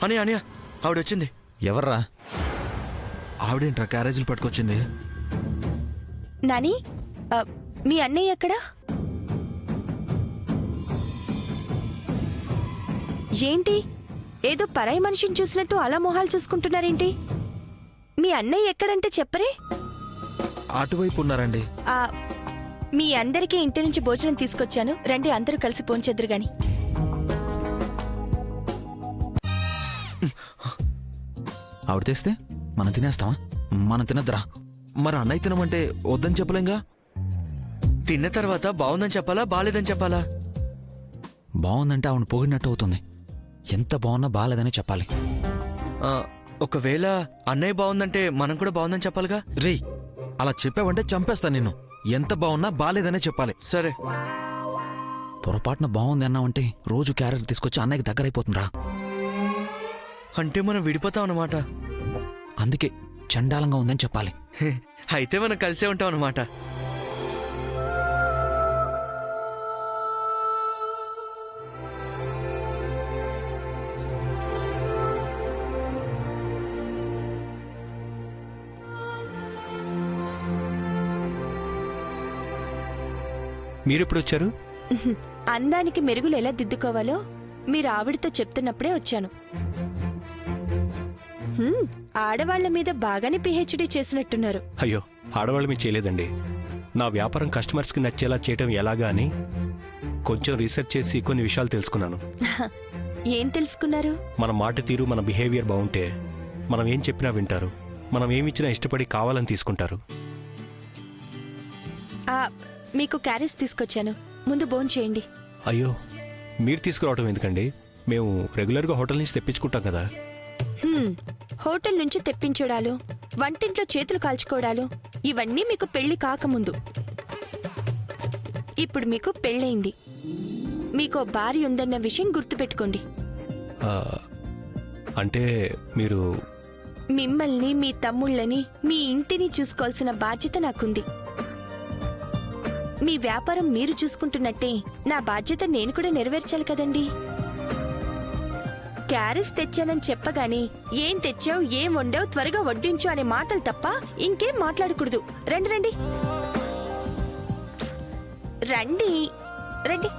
అనియా అనియా ఆవిడొచ్చింది. ఎవర్రా? ఆవిడేంట్రా క్యారేజీలు పట్టుకొచ్చింది? నాని, మీ అన్నయ్య ఎక్కడా? ఏంటి ఏదో పరాయి మనిషిని చూసినట్టు అలా మొహాలు చూసుకుంటున్నారేంటి? మీ అన్నయ్య ఎక్కడంటే చెప్పరే. అటువైపు ఉన్నారండి. మీ అందరికీ ఇంటి నుంచి భోజనం తీసుకొచ్చాను, రండి అందరూ కలిసి పోంచెద్దురు గాని. ఆవిడ తెస్తే మనం తినేస్తామా? మనం తినద్దురా. మరి అన్నయ్య తినమంటే వద్దని చెప్పలేంగా. తిన్న తర్వాత బాగుందని చెప్పాలా బాలేదని చెప్పాలా? బాగుందంటే ఆవిడ పొగిడినట్టు అవుతుంది. ఎంత బాగున్నా బాలేదని చెప్పాలి. ఒకవేళ అన్నయ్య బాగుందంటే మనం కూడా బాగుందని చెప్పాలిగా. రే, అలా చెప్పావంటే చంపేస్తా నిన్ను. ఎంత బాగున్నా బాలేదనే చెప్పాలి. సరే. పొరపాటున బాగుంది అన్నావంటే రోజు క్యారెట్ తీసుకొచ్చి అన్నయ్యకి దగ్గరైపోతుందిరా. అంటే మనం విడిపోతాం అన్నమాట. అందుకే చండాలంగా ఉందని చెప్పాలి. అయితే మనం కలిసే ఉంటాం అన్నమాట. మీరెప్పుడు వచ్చారు? అందానికి మెరుగులు ఎలా దిద్దుకోవాలో మీరు ఆవిడతో చెప్తున్నప్పుడే వచ్చాను. ఆడవాళ్ల మీద బాగానే పిహెచ్డీ చేసినట్టున్నారు. అయ్యో, ఆడవాళ్ళు మీరు చేయలేదండి. నా వ్యాపారం కస్టమర్స్కి నచ్చేలా చేయటం ఎలాగా అని కొంచెం రీసెర్చ్ చేసి కొన్ని విషయాలు తెలుసుకున్నాను. ఏం తెలుసుకున్నారు? మన మాట తీరు, మన బిహేవియర్ బాగుంటే మనం ఏం చెప్పినా వింటారు. మనం ఏమిచ్చినా ఇష్టపడి కావాలని తీసుకుంటారు. మీకు క్యారేజ్ తీసుకొచ్చాను, ముందు భోంచేయండి. అయ్యో, మీరు తీసుకురావటం ఎందుకండి? మేము రెగ్యులర్గా హోటల్ నుంచి తెప్పించుకుంటాం కదా. హోటల్ నుంచి తెప్పించడాలు, వంటింట్లో చేతులు కాల్చుకోవడాలు ఇవన్నీ మీకు పెళ్లి కాకముందు. ఇప్పుడు మీకు పెళ్ళయింది, మీకో భార్య ఉందన్న విషయం గుర్తుపెట్టుకోండి. అంటే మీరు మిమ్మల్ని, మీ తమ్ముళ్ళని, మీ ఇంటిని చూసుకోవాల్సిన బాధ్యత నాకుంది. మీ వ్యాపారం మీరు చూసుకుంటున్నట్టే నా బాధ్యత నేను కూడా నెరవేర్చాలి కదండి. క్యారేజ్ తెచ్చానని చెప్పగానే ఏం తెచ్చావు, ఏం వండావు, త్వరగా వడ్డించు అనే మాటలు తప్ప ఇంకేం మాట్లాడకూడదు. రండి రండి రండి రండి.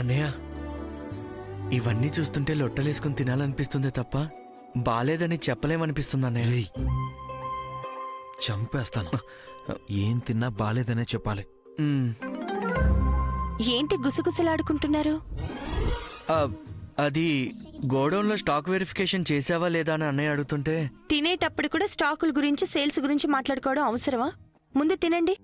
అన్నయ్య, ఇవన్నీ చూస్తుంటే లొట్టలేసుకుని తినాలనిపిస్తుందే తప్ప బాలేదని చెప్పలేమనిపిస్తుంది అన్నయ్య. రేయ్, చంపేస్తాను. ఏం తిన్నా బాలేదనే చెప్పాలి. ఏంటి గుసగుసలాడుకుంటున్నారు? అది గోడౌన్లో స్టాక్ వెరిఫికేషన్ చేసావా లేదా అని అన్నయ్య అడుగుతుంటే. తినేటప్పుడు కూడా స్టాకుల గురించి, సేల్స్ గురించి మాట్లాడుకోవడం అవసరమా? ముందు తినండి.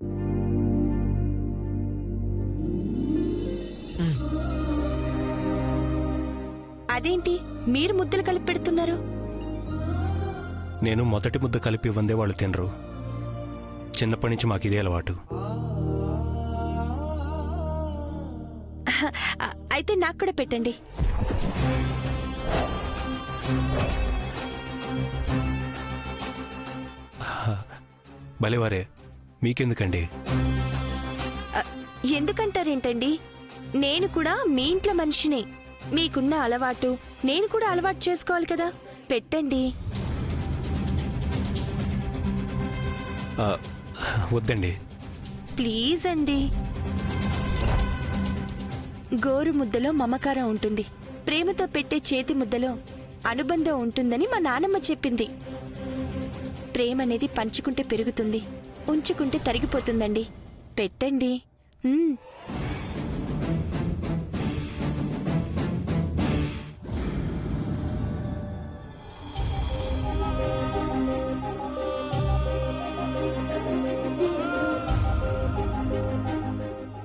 అదేంటి మీరు ముద్దలు కలిపి పెడుతున్నారు? నేను మొదటి ముద్ద కలిపి వందే వాళ్ళు తినరు. చిన్నప్పటి నుంచి మాకు ఇదే అలవాటు. అయితే నాకు కూడా పెట్టండి. భలేవారే, మీకెందుకండి? ఎందుకంటారేంటండి? నేను కూడా మీ ఇంట్లో మనిషినే. మీకున్న అలవాటు నేను కూడా అలవాటు చేసుకోవాలి కదా. పెట్టండి. వద్దండి, ప్లీజ్ అండి. గోరు ముద్దలో మమకారం ఉంటుంది, ప్రేమతో పెట్టే చేతి ముద్దలో అనుబంధం ఉంటుందని మా నానమ్మ చెప్పింది. ప్రేమ అనేది పంచుకుంటే పెరుగుతుంది, ఉంచుకుంటే తరిగిపోతుందండి. పెట్టండి.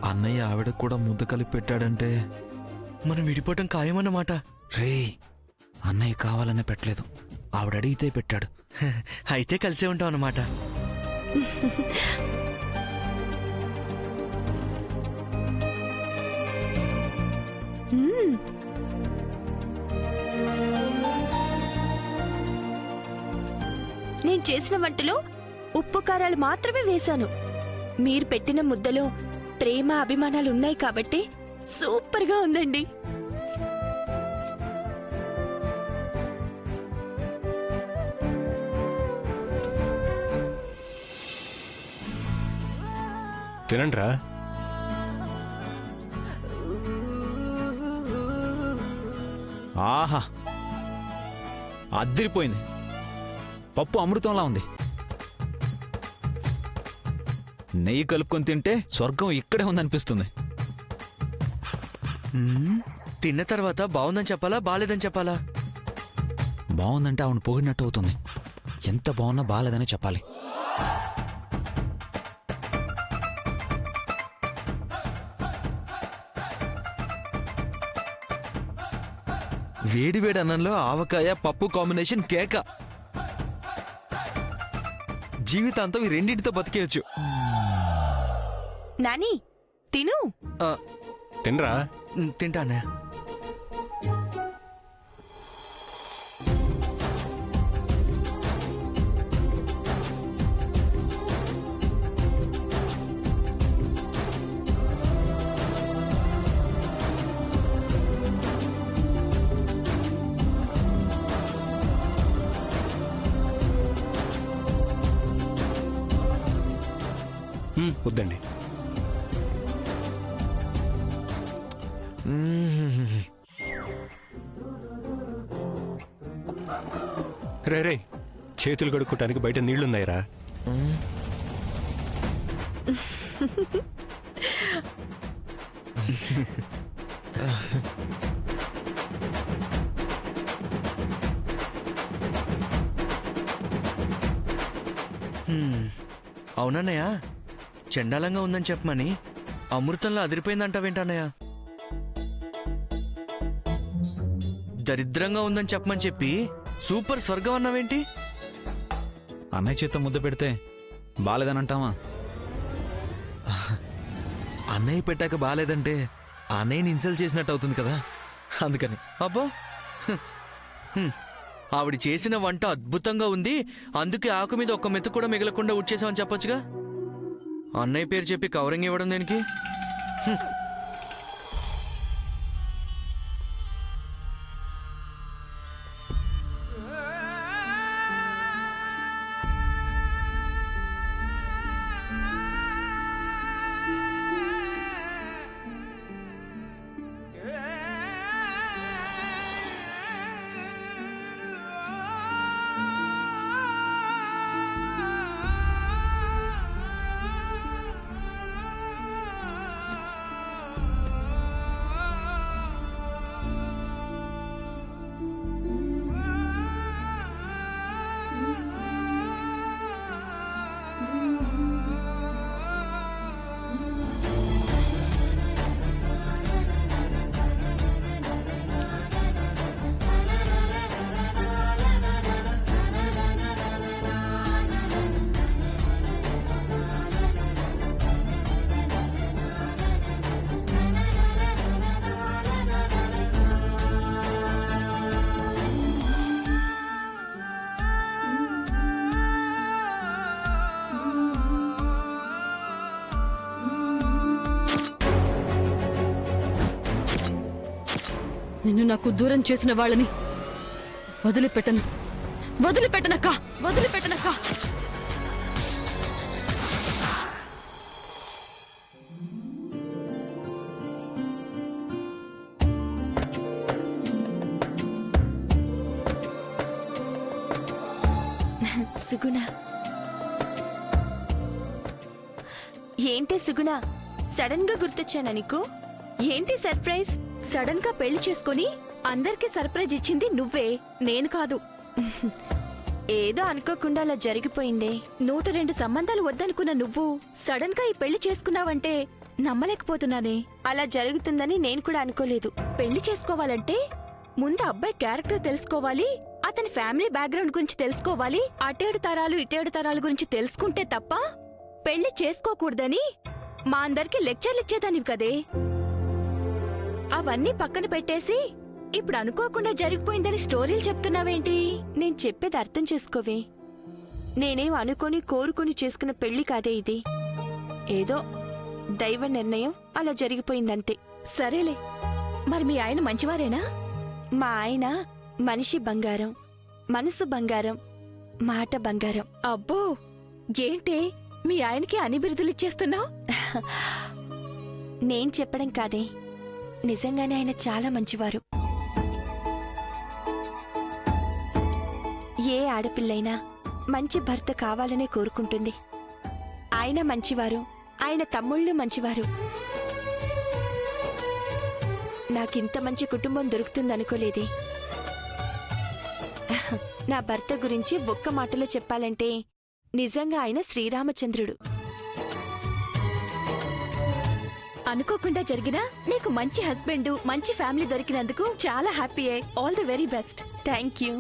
అన్నయ్య ఆవిడ కూడా ముద్ద కలిపి పెట్టాడంటే మనం విడిపోవటం ఖాయమన్నమాట. రే, అన్నయ్య కావాలనే పెట్టలేదు, ఆవిడ అడిగితే పెట్టాడు. అయితే కలిసే ఉంటాం అన్నమాట. నేను చేసిన వంటలో ఉప్పు కారాలు మాత్రమే వేశాను. మీరు పెట్టిన ముద్దలో ప్రేమ అభిమానాలు ఉన్నాయి కాబట్టి సూపర్గా ఉందండి. తినండిరా. ఆహా, అద్దిరిపోయింది. పప్పు అమృతంలా ఉంది. నెయ్యి కలుపుకొని తింటే స్వర్గం ఇక్కడే ఉందనిపిస్తుంది. తిన్న తర్వాత బాగుందని చెప్పాలా బాలేదని చెప్పాలా? బాగుందంటే ఆవిడ పొగిడినట్టు అవుతుంది. ఎంత బాగున్నా బాలేదని చెప్పాలి. వేడి వేడి అన్నంలో ఆవకాయ పప్పు కాంబినేషన్ కేక. జీవితాంతం ఈ రెండింటితో బతికేయచ్చు. నాని తిను. ఆ, తినరా. తింటానే. వద్దండి. రే రే, చేతులు కడుక్కోటానికి బయట నీళ్లున్నాయిరా. అవునన్నయ్య, చండాలంగా ఉందని చెప్పమని అమృతంలో అదిరిపోయిందంటావేంటన్నయ్య? దరిద్రంగా ఉందని చెప్పమని చెప్పి సూపర్ స్వర్గం అన్నావేంటి? అన్నయ్య చేత ముద్ద పెడితే బాలేదని అంటావా? అన్నయ్య పెట్టాక బాలేదంటే అన్నయ్యని ఇన్సల్ట్ చేసినట్టు అవుతుంది కదా, అందుకని. అబ్బో, ఆవిడ చేసిన వంట అద్భుతంగా ఉంది, అందుకే ఆకు మీద ఒక్క మెత్తు కూడా మిగలకుండా ఉడ్చేసామని చెప్పొచ్చుగా. అన్నయ్య పేరు చెప్పి కవరింగ్ ఇవ్వడం దేనికి? నిన్ను నాకు దూరం చేసిన వాళ్ళని వదిలిపెట్టను, వదిలిపెట్టనక్క, వదిలిపెట్టనక్క. సుగుణ, ఏంటి సుగుణ, సడన్ గా గుర్తొచ్చానా నీకు? ఏంటి సర్ప్రైజ్? సడన్ గా పెళ్లి చేసుకుని అందరికీ సర్ప్రైజ్ ఇచ్చింది నువ్వే, నేను కాదు. ఏదో అనుకోకుండా అలా జరిగిపోయిందే. 102 సంబంధాలు వద్దనుకున్న నువ్వు సడన్ గా ఈ పెళ్లి చేసుకున్నావంటే నమ్మలేకపోతున్నానే. అలా జరుగుతుందని నేను కూడా అనుకోలేదు. పెళ్లి చేసుకోవాలంటే ముందు అబ్బాయి క్యారెక్టర్ తెలుసుకోవాలి, అతని ఫ్యామిలీ బ్యాక్గ్రౌండ్ గురించి తెలుసుకోవాలి, అటేడు తరాలు ఇటేడు తరాల గురించి తెలుసుకుంటే తప్ప పెళ్లి చేసుకోకూడదని మా అందరికి లెక్చర్లు ఇచ్చేదానివి కదే. అవన్నీ పక్కన పెట్టేసి ఇప్పుడు అనుకోకుండా జరిగిపోయిందని స్టోరీలు చెప్తున్నావేంటి? నేను చెప్పేది అర్థం చేసుకోవే. నేనేం అనుకొని కోరుకొని చేసుకున్న పెళ్లి కాదే ఇది. ఏదో దైవ నిర్ణయం అలా జరిగిపోయిందంతే. సరేలే, మరి మీ ఆయన మంచివారేనా? మా ఆయన మనిషి బంగారం, మనసు బంగారం, మాట బంగారం. అబ్బో, ఏంటే మీ ఆయనకి అన్ని బిరుదులిచ్చేస్తున్నావు? నేను చెప్పడం కాదే, నిజంగానే ఆయన చాలా మంచివారు. ఏ ఆడపిల్లైనా మంచి భర్త కావాలనే కోరుకుంటుంది. ఆయన మంచివారు, ఆయన తమ్ముళ్ళు మంచివారు. నాకింత మంచి కుటుంబం దొరుకుతుందనుకోలేదే. నా భర్త గురించి ఒక్క మాటలో చెప్పాలంటే నిజంగా ఆయన శ్రీరామచంద్రుడు. అనుకోకుండా జరిగినా నీకు మంచి హస్బెండ్, మంచి ఫ్యామిలీ దొరికినందుకు చాలా హ్యాపీయే. All the very best. Thank you.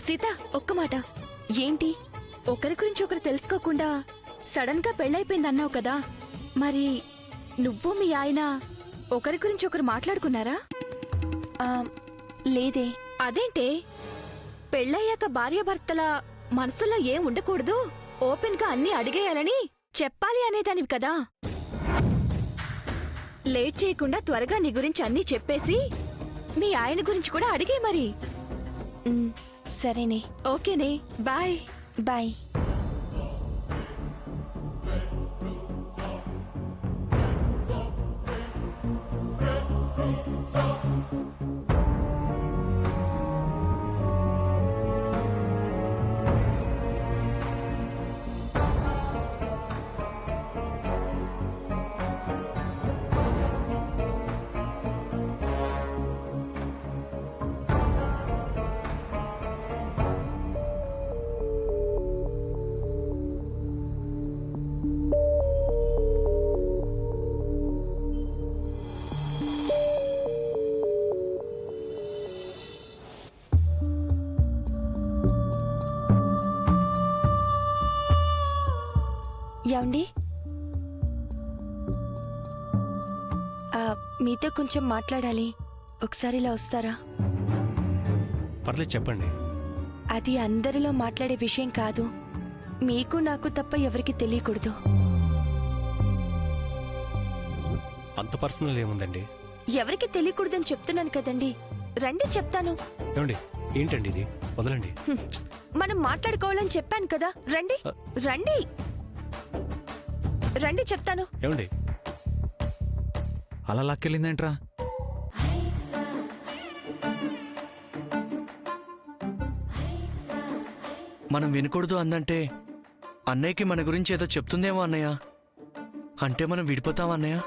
Sita, ఒక్క మాట. ఏంటి? ఒకరి గురించి ఒకరు తెలుసుకోకుండా సడన్ గా పెళ్ళైపోయిందన్నావు కదా, మరి నువ్వు మీ ఆయన ఒకరి గురించి ఒకరు మాట్లాడుకున్నారా? ఆ, లేదే. అదేంటే, పెళ్ళయ్యాక భార్యాభర్తల మనసులో ఏం ఉండకూడదు, ఓపెన్ గా అన్నీ అడిగేయాలని చెప్పాలి అనేదానివి కదా. లేట్ చేయకుండా త్వరగా నీ గురించి అన్నీ చెప్పేసి మీ ఆయన గురించి కూడా అడిగే మరి. సరేనే. ఓకేనే, బాయ్. బాయ్. ఏమండి, మీతో కొంచెం మాట్లాడాలి. ఒకసారి ఇలా వస్తారా? పర్లేదు, చెప్పండి. అది అందరిలో మాట్లాడే విషయం కాదు. మీకు నాకు తప్ప ఎవరికి తెలియకూడదు. అంత పర్సనల్ ఏముందండి? ఎవరికి తెలియకూడదని చెప్తున్నాను కదండి. రండి చెప్తాను. ఏమండి, ఏంటండి ఇది? వదలండి. మనం మాట్లాడుకోవాలని చెప్పాను కదా. రండి రండి రండి చెప్తాను. ఏమండి, అలా లాక్కెళ్ళిందేంట్రా? మనం వినకూడదు అందంటే అన్నయ్యకి మన గురించి ఏదో చెప్తుందేమో అన్నయ్య. అంటే మనం విడిపోతాం అన్నయ్య.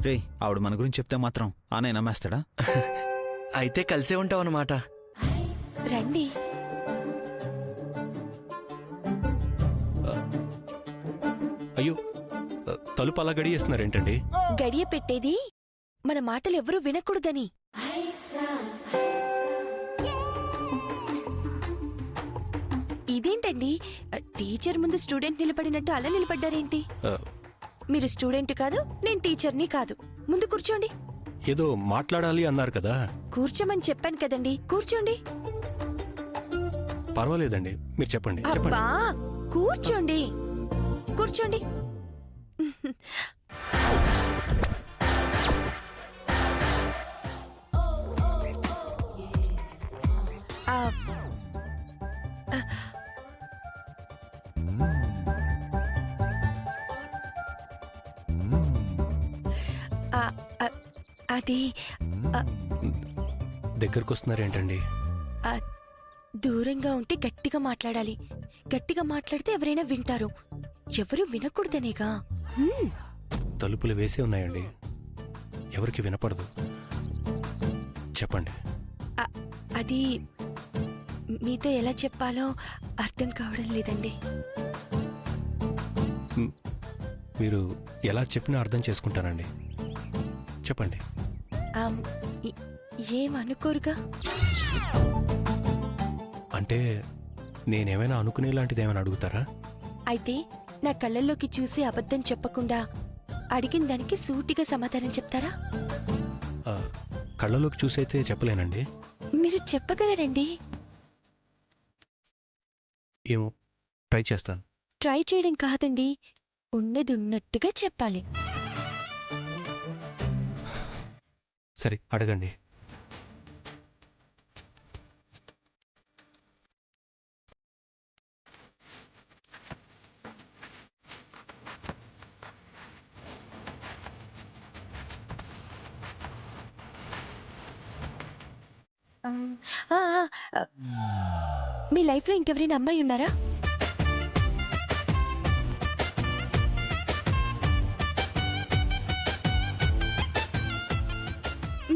రే, ఆవిడ మన గురించి చెప్తే మాత్రం ఆనే నమ్మేస్తాడా? అయితే కలిసే ఉంటాం అన్నమాట. రండి. అయ్యో, తలుపు అలా గడియేస్తున్నారేంటండి? గడియ పెట్టేది మన మాటలు ఎవరూ వినకూడదని. ఇదేంటండి, టీచర్ ముందు స్టూడెంట్ నిలబడినట్టు అలా నిలబడ్డారేంటి? ఆ, మీరు స్టూడెంట్ కాదు, నేను టీచర్ని కాదు. ముందు కూర్చోండి. ఏదో మాట్లాడాలి అన్నారు కదా. కూర్చోమని చెప్పాను కదండి, కూర్చోండి. పర్వాలేదండి, మీరు చెప్పండి. చెప్పండి. అబ్బా, కూర్చోండి కూర్చోండి. అది దగ్గరకు వస్తున్నారేంటండి? దూరంగా ఉంటే గట్టిగా మాట్లాడాలి. గట్టిగా మాట్లాడితే ఎవరైనా వింటారు. ఎవరు వినకూడదనేగా. తలుపులు వేసే ఉన్నాయండి, ఎవరికి వినపడదు. చెప్పండి. అది మీతో ఎలా చెప్పాలో అర్థం కావడం లేదండి. మీరు ఎలా చెప్పినా అర్థం చేసుకుంటానండి. చెప్పండి. ఆమ్, ఏమనుకోరుగా? అంటే నేనేమైనా అనుకునేలాంటిది ఏమైనా అడుగుతారా? అయితే నా కళ్ళల్లోకి చూసి అబద్ధం చెప్పకుండా అడిగిన దానికి సూటిగా సమాధానం చెప్తారా? ఆ, కళ్ళలోకి చూసైతే చెప్పలేనండి. మీరు చెప్పగలరండి. ఏమో ట్రై చేస్తాను. ట్రై చేయడం కాదండి, ఉన్నది ఉన్నట్టుగా చెప్పాలి. సరే అడగండి. ఆ, ఆ, ఆ, మీ లైఫ్లో ఇంకెవరైనా అమ్మాయి ఉన్నారా?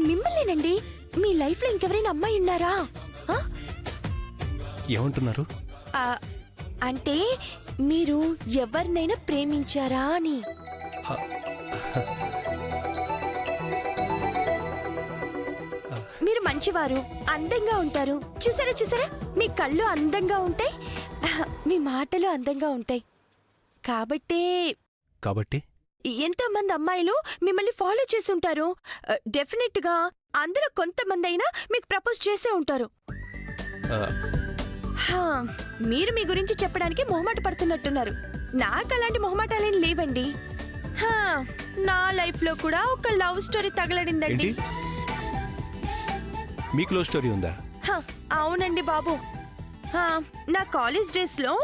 మిమ్మల్నేనండి. మీ లైఫ్లో ఇంకెవరైనా అమ్మాయి ఉన్నారా? ఆ? ఏమంటున్నారు? ఆ, అంటే మీరు ఎవరినైనా ప్రేమించారా అని. మీరు మంచివారు, అందంగా ఉంటారు. చూసారా చూసారా, మీ కళ్ళు అందంగా ఉంటాయి, మీ మాటలు అందంగా ఉంటాయి. కాబట్టి ఎంతో మంది అమ్మాయిలు మిమ్మల్ని ఫాలో చేసి ఉంటారు. డెఫినెట్ గా అందులో కొంతమంది అయినా మీకు ప్రపోజ్ చేసే ఉంటారు. హా, మీరు మీ గురించి చెప్పడానికి మొహమాట పడుతున్నట్టున్నారు. నాకు అలాంటి మొహమాటాలేం లేవండి. హా, నా లైఫ్ లో కూడా ఒక లవ్ స్టోరీ తగలడిందండి. ఏంటి? మీకు లవ్ స్టోరీ ఉందా? హా, అవునండి బాబు. హా, నా కాలేజ్ డేస్ లో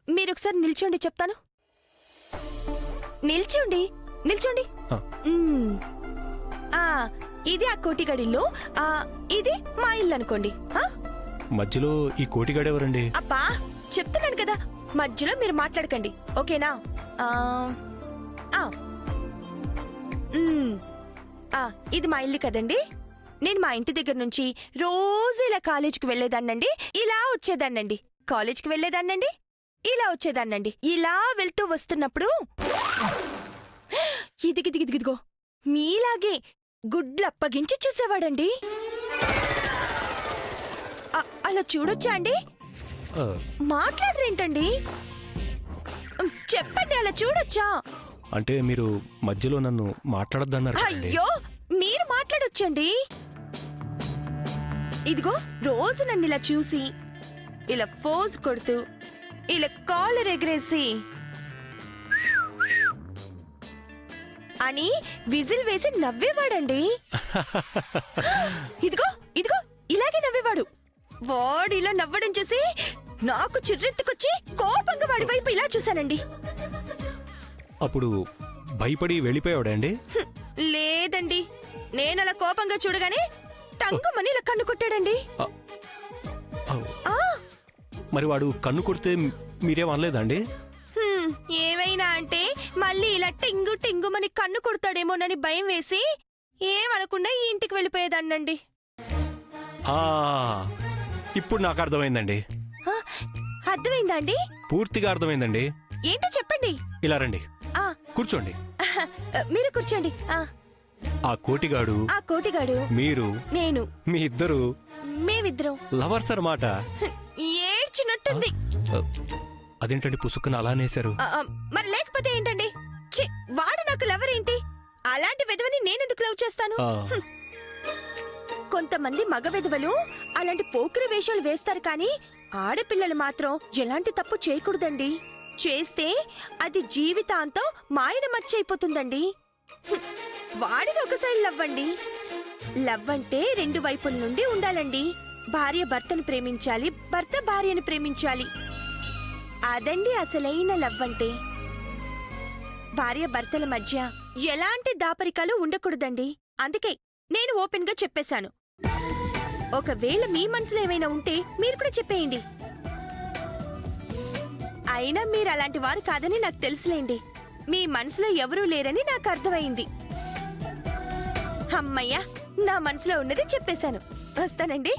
మీరు ఒకసారి నిల్చోండి, చెప్తాను. నిల్చోండి నిల్చోండి. ఆ. మ్మ్. ఆ, ఇది ఆ కోటిగడిలో, ఇది మా ఇల్లు అనుకోండి. ఆ? మధ్యలో ఈ కోటిగాడెవరండి? అబ్బా, చెప్తున్నాను కదా, మధ్యలో మీరు మాట్లాడకండి, ఓకేనా? ఆ, ఆ. మ్మ్. ఇది మా ఇల్లు కదండి. నేను మా ఇంటి దగ్గర నుంచి రోజు ఇలా కాలేజీకి వెళ్లేదాన్నండి, ఇలా వచ్చేదాన్నండి. కాలేజీకి వెళ్లేదాన్నండి, ఇలా వచ్చేదాన్నండి. ఇలా వెళ్తూ వస్తున్నప్పుడు ఇదిగిదిగిదిగిదిగో మీలాగే గుడ్లు అప్పగించి చూసేవాడండి. అలా చూడొచ్చా అండి? ఆ, మాట్లాడరేంటండి? చెప్పండి, అలా చూడొచ్చా? అంటే మీరు మధ్యలో నన్ను మాట్లాడొద్దన్నారు కదండి. అయ్యో, మీరు మాట్లాడొచ్చండి. ఇదిగో రోజు నన్ను ఇలా చూసి, ఇలా ఫోజ్ కొడుతూ, ఇలా కాలర్ ఎగరేసి అని విజిల్ వేసి నవ్వేవాడండి. ఇదిగో ఇదిగో ఇలాగే నవ్వేవాడు. వాడు ఇలా నవ్వడం చూసి నాకు చిర్రెత్తుకొచ్చి కోపంగా వాడి వైపు ఇలా చూశానండి. అప్పుడు భయపడి వెళ్ళిపోయాడండి? లేదండి, నేనలా కోపంగా చూడగానే టంగుమని ఇలా కన్ను కొట్టాడండి. ఆ, మరి వాడు కన్ను కొడితే మీరేం అనలేదండి? ఏమైనా అంటే మళ్ళీ ఇలా టింగు టింగుమని కన్ను కొడతాడేమోనని భయం వేసి ఏమనకుండా ఈ ఇంటికి వెళ్ళిపోయేదాన్నండి. ఆ, ఇప్పుడు నాకు అర్థమైందండి. ఆ, అర్థమైందా అండి? పూర్తిగా అర్థమైందండి. ఏంటో చెప్పండి. ఇలా రండి, ఆ, కూర్చోండి. మీరు కూర్చోండి. ఆ కోటిగాడు, ఆ కోటిగాడు, మీరు, నేను, మీ ఇద్దరు మేమిద్దరం లవర్స్ అన్నమాట. ఏడ్చినట్టుంది. అదేంటండి పుసుక్కున అలా అనేశారు? మరి లేకపోతే ఏంటండి? ఛీ, వాడు నాకు లవర్ ఏంటి? అలాంటి విధవని నేనెందుకు లవ్ చేస్తాను? ఆ, కొంతమంది మగ విధవలు అలాంటి పోకిరి వేషాలు వేస్తారు, కానీ ఆడపిల్లలు మాత్రం ఎలాంటి తప్పు చేయకూడదండి. చేస్తే అది జీవితాంతం మాయన మచ్చైపోతుందండి. వాడిది ఒక సైడ్ లవ్ అండి. లవ్ అంటే రెండు వైపుల నుండి ఉండాలండి. భార్య భర్తను ప్రేమించాలి, భర్త భార్యను ప్రేమించాలి. అదండి అసలైన లవ్ అంటే. భార్య భర్తల మధ్య ఎలాంటి దాపరికాలు ఉండకూడదండి. అందుకే నేను ఓపెన్ గా చెప్పేశాను. ఒకవేళ మీ మనసులో ఏమైనా ఉంటే మీరు కూడా చెప్పేయండి. అయినా మీరు అలాంటి వారు కాదని నాకు తెలుసులేండి. మీ మనసులో ఎవరూ లేరని నాకు అర్థమైంది. అమ్మయ్యా, నా మనసులో ఉన్నది చెప్పేశాను. వస్తానండి.